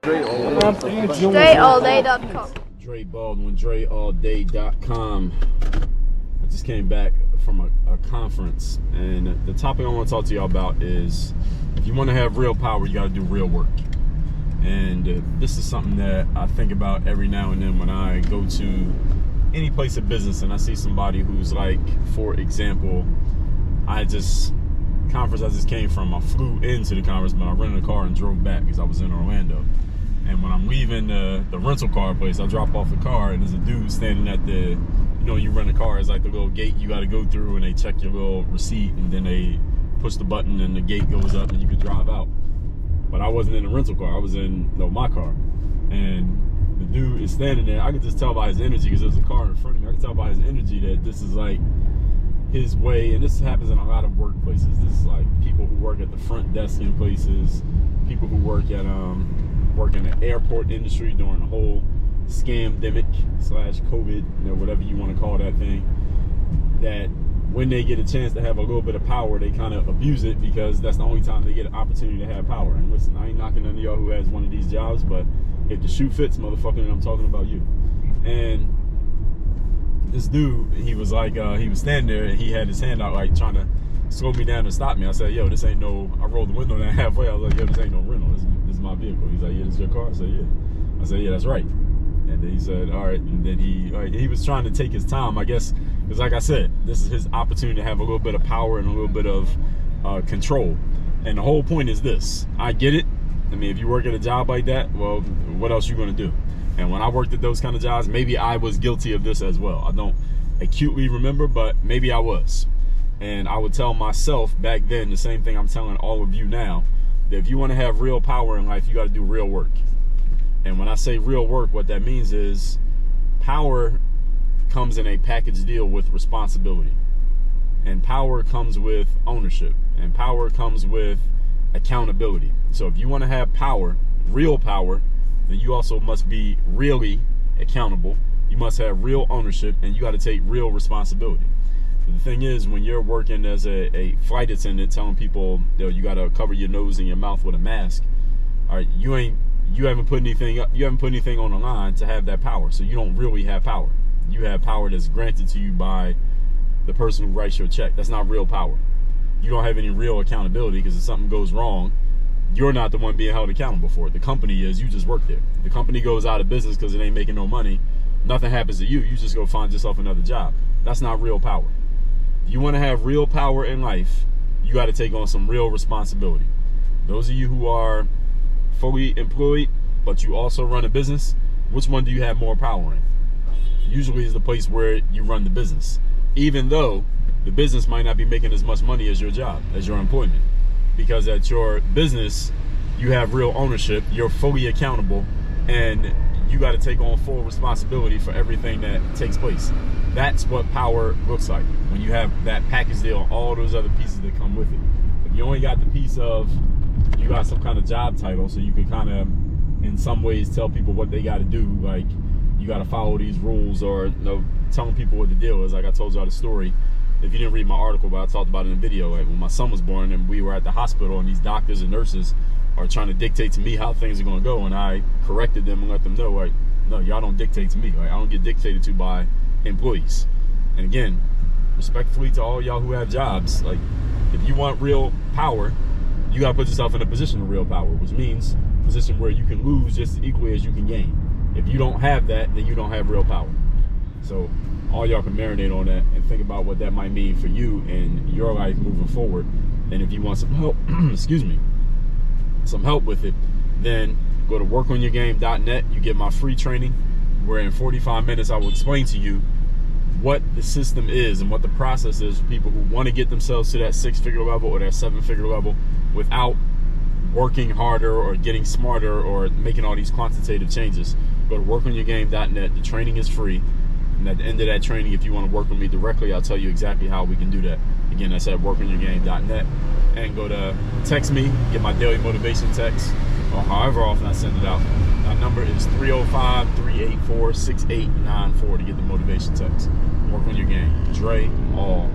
DreAllDay.com. Dre Baldwin, DreAllDay.com. I just came back from a conference, and the topic I want to talk to y'all about is if you want to have real power, you got to do real work. And this is something that I think about every now and then when I go to any place of business and I see somebody who's like, for example, conference I just came from, I flew into the conference, but I rented a car and drove back because I was in Orlando. And when I'm leaving the rental car place, I drop off the car and there's a dude standing at the, you rent a car, it's like the little gate you got to go through, and they check your little receipt and then they push the button and the gate goes up and you can drive out. But I wasn't in the rental car, I was in my car. And the dude is standing there. I could just tell by his energy, because there's a car in front of me, I could tell by his energy that this is like his way. And this happens in a lot of workplaces. This is like people who work at the front desk in places, people who work at in the airport industry during the whole scamdemic / COVID, whatever you want to call that thing, that when they get a chance to have a little bit of power, they kind of abuse it, because that's the only time they get an opportunity to have power. And listen, I ain't knocking none of y'all who has one of these jobs, but if the shoe fits, motherfucker, I'm talking about you. And this dude, he was like, he was standing there and he had his hand out, like trying to slow me down and stop me. I said, yo, this ain't no, I rolled the window down halfway. I was like, yo, this ain't no rental. This is my vehicle. He's like, yeah, this is your car? I said, yeah. I said, yeah, that's right. And then he said, all right. And then he was trying to take his time, I guess, because like I said, this is his opportunity to have a little bit of power and a little bit of control. And the whole point is this. I get it. I mean, if you work at a job like that, well, what else you going to do? And when I worked at those kind of jobs, maybe I was guilty of this as well. I don't acutely remember, but maybe I was. And I would tell myself back then the same thing I'm telling all of you now, that if you want to have real power in life, you got to do real work. And when I say real work, what that means is power comes in a package deal with responsibility. And power comes with ownership. And power comes with accountability. So if you want to have power, real power, then you also must be really accountable. You must have real ownership, and you got to take real responsibility. The thing is, when you're working as a flight attendant, telling people, you got to cover your nose and your mouth with a mask, all right, you haven't put anything up, you haven't put anything on the line to have that power. So you don't really have power. You have power that's granted to you by the person who writes your check. That's not real power. You don't have any real accountability, because if something goes wrong, you're not the one being held accountable for it. The company is. You just work there. The company goes out of business because it ain't making no money. Nothing happens to you. You just go find yourself another job. That's not real power. If you want to have real power in life, you got to take on some real responsibility. Those of you who are fully employed, but you also run a business, which one do you have more power in? Usually is the place where you run the business, even though the business might not be making as much money as your job, as your employment. Because at your business, you have real ownership, you're fully accountable, and you got to take on full responsibility for everything that takes place. That's what power looks like, when you have that package deal, all those other pieces that come with it. If you only got the piece of, you got some kind of job title, so you can kind of, in some ways, tell people what they got to do, like, you got to follow these rules, or telling people what the deal is. Like I told y'all the story, if you didn't read my article, but I talked about it in the video, like when my son was born and we were at the hospital, and these doctors and nurses are trying to dictate to me how things are going to go, and I corrected them and let them know, like, no, y'all don't dictate to me. Like, I don't get dictated to by employees. And again, respectfully to all y'all who have jobs, like, if you want real power, you got to put yourself in a position of real power, which means a position where you can lose just as equally as you can gain. If you don't have that, then you don't have real power. So all y'all can marinate on that and think about what that might mean for you in your life moving forward. And if you want some help, excuse me, some help with it, then go to workonyourgame.net. You get my free training, where in 45 minutes I will explain to you what the system is and what the process is for people who want to get themselves to that 6-figure level or that 7-figure level without working harder or getting smarter or making all these quantitative changes. Go to workonyourgame.net. The training is free. And at the end of that training, if you want to work with me directly, I'll tell you exactly how we can do that. Again, that's at workonyourgame.net. And go to text me, get my daily motivation text, or however often I send it out. My number is 305-384-6894 to get the motivation text. Work on your game. Dre all